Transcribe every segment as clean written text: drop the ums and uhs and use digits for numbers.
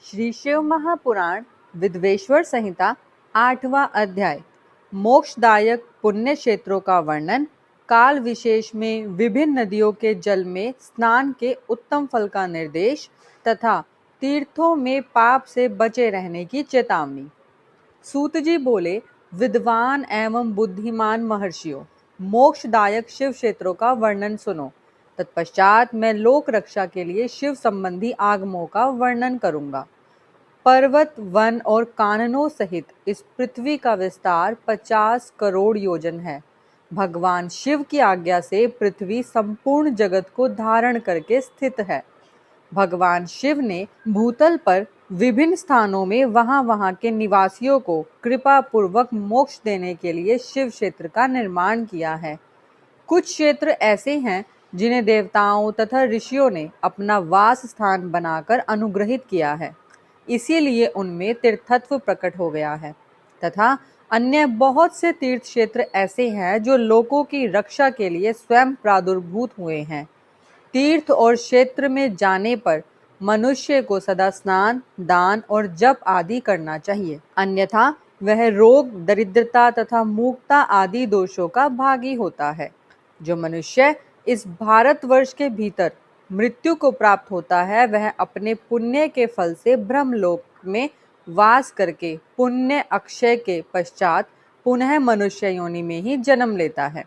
श्री शिव महापुराण विद्वेश्वर संहिता 8वां अध्याय मोक्षदायक पुण्य क्षेत्रों का वर्णन। काल विशेष में विभिन्न नदियों के जल में स्नान के उत्तम फल का निर्देश तथा तीर्थों में पाप से बचे रहने की चेतावनी। सूत जी बोले, विद्वान एवं बुद्धिमान महर्षियों, मोक्षदायक शिव क्षेत्रों का वर्णन सुनो। तत्पश्चात मैं लोक रक्षा के लिए शिव संबंधी आगमों का वर्णन करूंगा। पर्वत, वन और काननों सहित इस पृथ्वी का विस्तार 50 करोड़ योजन है। भगवान शिव की आज्ञा से पृथ्वी संपूर्ण जगत को धारण करके स्थित है। भगवान शिव ने भूतल पर विभिन्न स्थानों में वहां के निवासियों को कृपा पूर्वक मोक्ष देने के लिए शिव क्षेत्र का निर्माण किया है। कुछ क्षेत्र ऐसे हैं जिन्हें देवताओं तथा ऋषियों ने अपना वास स्थान बनाकर अनुग्रहित किया है, इसीलिए उनमें तीर्थत्व प्रकट हो गया है। तथा अन्य बहुत से तीर्थ क्षेत्र ऐसे हैं जो लोगों की रक्षा के लिए स्वयं प्रादुर्भूत हुए हैं। तीर्थ और क्षेत्र में जाने पर मनुष्य को सदा स्नान, दान और जप आदि करना चाहिए, अन्यथा वह रोग, दरिद्रता तथा मूर्खता आदि दोषों का भागी होता है। जो मनुष्य इस भारतवर्ष के भीतर मृत्यु को प्राप्त होता है, वह अपने पुण्य के फल से ब्रह्मलोक में वास करके पुण्य अक्षय के पश्चात पुनः मनुष्य योनि में ही जन्म लेता है।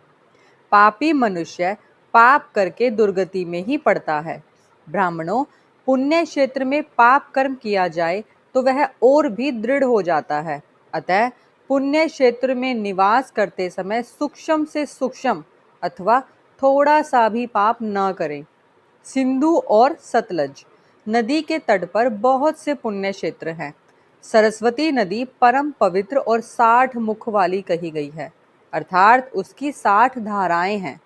पापी मनुष्य पाप करके दुर्गति में ही पड़ता है। ब्राह्मणों, पुण्य क्षेत्र में पाप कर्म किया जाए तो वह और भी दृढ़ हो जाता है। अतः पुण्य क्षेत्र में निवास करते समय सूक्ष्म से सूक्ष्म अथवा थोड़ा सा भी पाप न करें। सिंधु और सतलज नदी के तट पर बहुत से पुण्य क्षेत्र हैं। सरस्वती नदी परम पवित्र और 60 मुख वाली कही गई है, अर्थात उसकी 60 धाराएं हैं।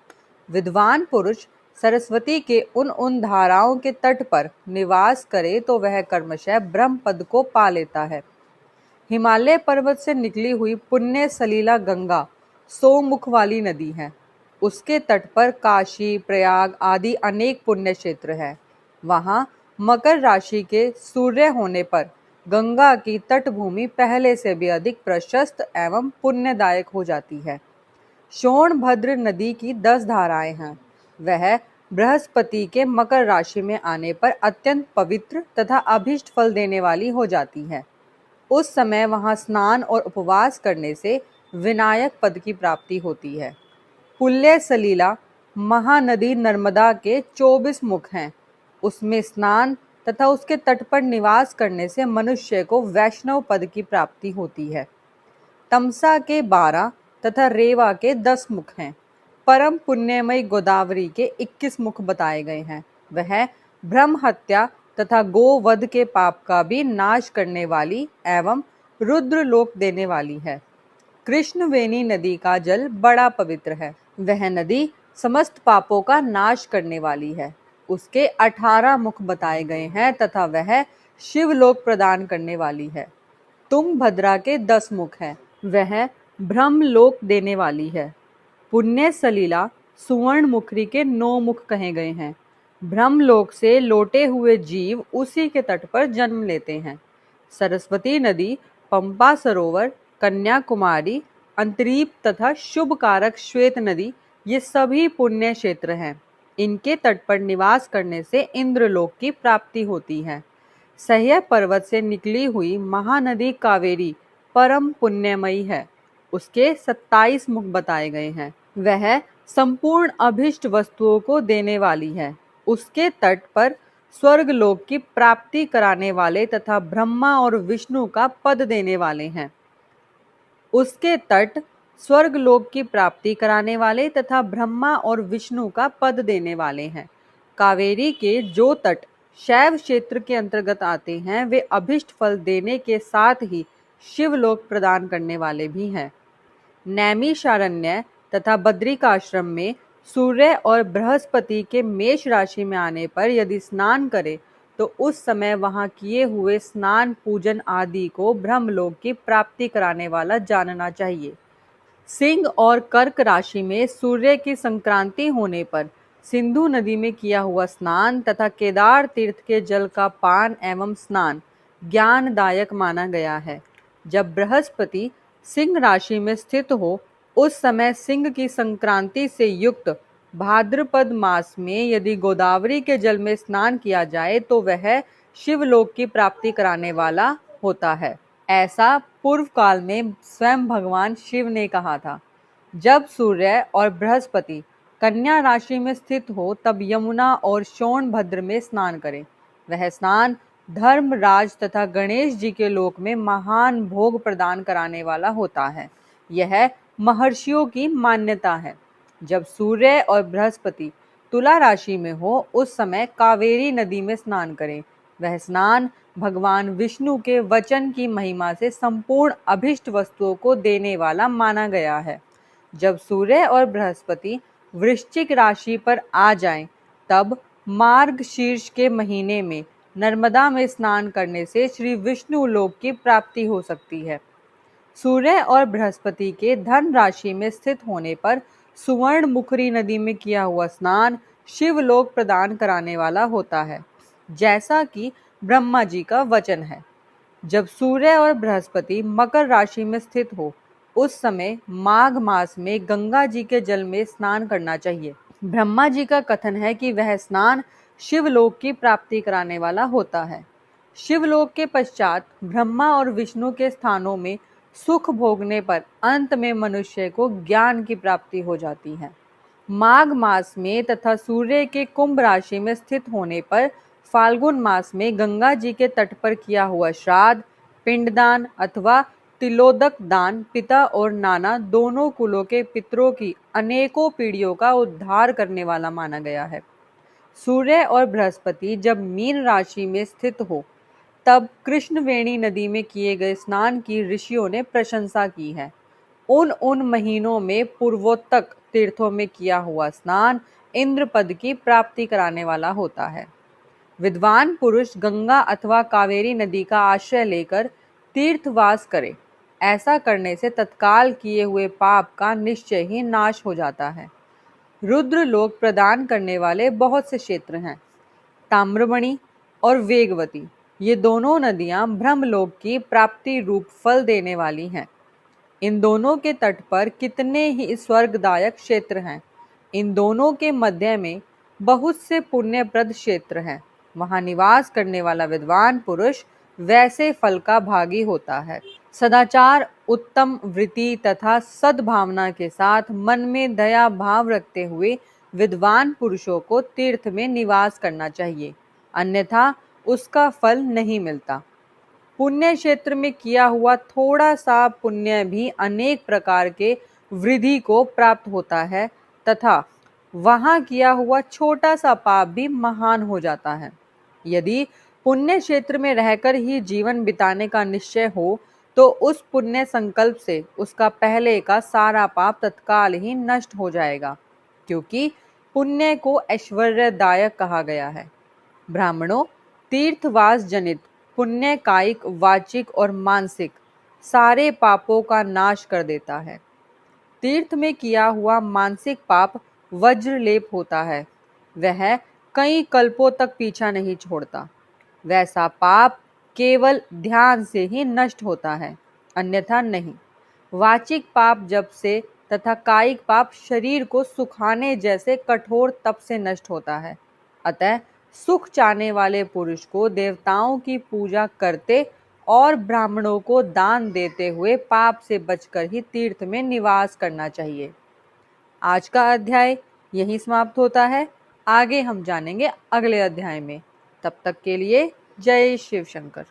विद्वान पुरुष सरस्वती के उन धाराओं के तट पर निवास करे तो वह कर्मशः ब्रह्म पद को पा लेता है। हिमालय पर्वत से निकली हुई पुण्य सलीला गंगा 100 मुख वाली नदी है। उसके तट पर काशी, प्रयाग आदि अनेक पुण्य क्षेत्र हैं। वहां मकर राशि के सूर्य होने पर गंगा की तटभूमि पहले से भी अधिक प्रशस्त एवं पुण्यदायक हो जाती है। सोनभद्र नदी की 10 धाराएं हैं। वह बृहस्पति के मकर राशि में आने पर अत्यंत पवित्र तथा अभीष्ट फल देने वाली हो जाती है। उस समय वहां स्नान और उपवास करने से विनायक पद की प्राप्ति होती है। पुल्य सलीला महानदी नर्मदा के 24 मुख हैं। उसमें स्नान तथा उसके तट पर निवास करने से मनुष्य को वैष्णव पद की प्राप्ति होती है। तमसा के 12 तथा रेवा के 10 मुख हैं। परम पुण्यमयी गोदावरी के 21 मुख बताए गए हैं। वह ब्रह्म हत्या तथा गोवध के पाप का भी नाश करने वाली एवं रुद्र लोक देने वाली है। कृष्णवेणी नदी का जल बड़ा पवित्र है। वह नदी समस्त पापों का नाश करने वाली है। उसके 18 मुख बताए गए हैं तथा वह शिवलोक प्रदान करने वाली है। तुंगभद्रा के 10 मुख हैं। वह ब्रह्मलोक देने वाली है। पुण्य सलीला सुवर्ण मुखरी के 9 मुख कहे गए हैं। ब्रह्मलोक से लौटे हुए जीव उसी के तट पर जन्म लेते हैं। सरस्वती नदी, पंपा सरोवर, कन्याकुमारी, अंतरीप तथा शुभ कारक श्वेत नदी, ये सभी पुण्य क्षेत्र हैं। इनके तट पर निवास करने से इंद्रलोक की प्राप्ति होती है। सह्य पर्वत से निकली हुई महानदी कावेरी परम पुण्यमयी है। उसके 27 मुख बताए गए हैं। वह संपूर्ण अभिष्ट वस्तुओं को देने वाली है। उसके तट पर स्वर्गलोक की प्राप्ति कराने वाले तथा ब्रह्मा और विष्णु का पद देने वाले हैं। उसके तट स्वर्गलोक की प्राप्ति कराने वाले तथा ब्रह्मा और विष्णु का पद देने वाले हैं। कावेरी के जो तट शैव क्षेत्र के अंतर्गत आते हैं, वे अभिष्ट फल देने के साथ ही शिवलोक प्रदान करने वाले भी हैं। नैमिषारण्य तथा बद्रिकाश्रम में सूर्य और बृहस्पति के मेष राशि में आने पर यदि स्नान करे तो उस समय वहां किए हुए स्नान, पूजन आदि को ब्रह्मलोक की प्राप्ति कराने वाला जानना चाहिए। सिंह और कर्क राशि में सूर्य की संक्रांति होने पर सिंधु नदी में किया हुआ स्नान तथा केदार तीर्थ के जल का पान एवं स्नान ज्ञानदायक माना गया है। जब बृहस्पति सिंह राशि में स्थित हो, उस समय सिंह की संक्रांति से युक्त भाद्रपद मास में यदि गोदावरी के जल में स्नान किया जाए तो वह शिवलोक की प्राप्ति कराने वाला होता है। ऐसा पूर्व काल में स्वयं भगवान शिव ने कहा था। जब सूर्य और बृहस्पति कन्या राशि में स्थित हो तब यमुना और सोनभद्र में स्नान करें। वह स्नान धर्मराज तथा गणेश जी के लोक में महान भोग प्रदान कराने वाला होता है। यह महर्षियों की मान्यता है। जब सूर्य और बृहस्पति तुला राशि में हो उस समय कावेरी नदी में स्नान करें। वह स्नान भगवान विष्णु के वचन की महिमा से संपूर्ण अभिष्ट वस्तुओं को देने वाला माना गया है। जब सूर्य और बृहस्पति वृश्चिक राशि पर आ जाएं, तब मार्गशीर्ष के महीने में नर्मदा में स्नान करने से श्री विष्णु लोक की प्राप्ति हो सकती है। सूर्य और बृहस्पति के धन राशि में स्थित होने पर सुवर्ण मुखरी नदी में किया हुआ स्नान शिवलोक प्रदान कराने वाला होता है, जैसा कि ब्रह्मा जी का वचन है। जब सूर्य और बृहस्पति मकर राशि में स्थित हो उस समय माघ मास में गंगा जी के जल में स्नान करना चाहिए। ब्रह्मा जी का कथन है कि वह स्नान शिवलोक की प्राप्ति कराने वाला होता है। शिवलोक के पश्चात ब्रह्मा और विष्णु के स्थानों में सुख भोगने पर अंत में मनुष्य को ज्ञान की प्राप्ति हो जाती है। माघ मास में तथा सूर्य के कुंभ राशि में स्थित होने पर फाल्गुन मास में गंगा जी के तट पर किया हुआ श्राद्ध, पिंडदान अथवा तिलोदक दान पिता और नाना दोनों कुलों के पितरों की अनेकों पीढ़ियों का उद्धार करने वाला माना गया है। सूर्य और बृहस्पति जब मीन राशि में स्थित हो तब कृष्णवेणी नदी में किए गए स्नान की ऋषियों ने प्रशंसा की है। उन महीनों में पूर्वोत्तक तीर्थों में किया हुआ स्नान इंद्र पद की प्राप्ति कराने वाला होता है। विद्वान पुरुष गंगा अथवा कावेरी नदी का आश्रय लेकर तीर्थवास करे। ऐसा करने से तत्काल किए हुए पाप का निश्चय ही नाश हो जाता है। रुद्र लोक प्रदान करने वाले बहुत से क्षेत्र हैं। ताम्रमणि और वेगवती ये दोनों नदियां ब्रह्मलोक की प्राप्ति रूप फल देने वाली हैं। इन दोनों के तट पर कितने ही स्वर्गदायक क्षेत्र हैं। इन दोनों के मध्य में बहुत से पुण्यप्रद क्षेत्र हैं। वहां निवास करने वाला विद्वान पुरुष वैसे फल का भागी होता है। सदाचार, उत्तम वृत्ति तथा सद्भावना के साथ मन में दया भाव रखते हुए विद्वान पुरुषों को तीर्थ में निवास करना चाहिए, अन्यथा उसका फल नहीं मिलता। पुण्य क्षेत्र में किया हुआ थोड़ा सा पुण्य भी अनेक प्रकार के वृद्धि को प्राप्त होता है तथा वहां किया हुआ छोटा सा पाप भी महान हो जाता है। यदि पुण्य क्षेत्र में रहकर ही जीवन बिताने का निश्चय हो तो उस पुण्य संकल्प से उसका पहले का सारा पाप तत्काल ही नष्ट हो जाएगा, क्योंकि पुण्य को ऐश्वर्यदायक कहा गया है। ब्राह्मणों, तीर्थवास जनित पुण्य कायिक, वाचिक और मानसिक सारे पापों का नाश कर देता है। तीर्थ में किया हुआ मानसिक पाप वज्रलेप होता है, वह कई कल्पों तक पीछा नहीं छोड़ता। वैसा पाप केवल ध्यान से ही नष्ट होता है, अन्यथा नहीं। वाचिक पाप जप से तथा कायिक पाप शरीर को सुखाने जैसे कठोर तप से नष्ट होता है। अतः सुख चाहने वाले पुरुष को देवताओं की पूजा करते और ब्राह्मणों को दान देते हुए पाप से बचकर ही तीर्थ में निवास करना चाहिए। आज का अध्याय यहीं समाप्त होता है। आगे हम जानेंगे अगले अध्याय में। तब तक के लिए जय शिव शंकर।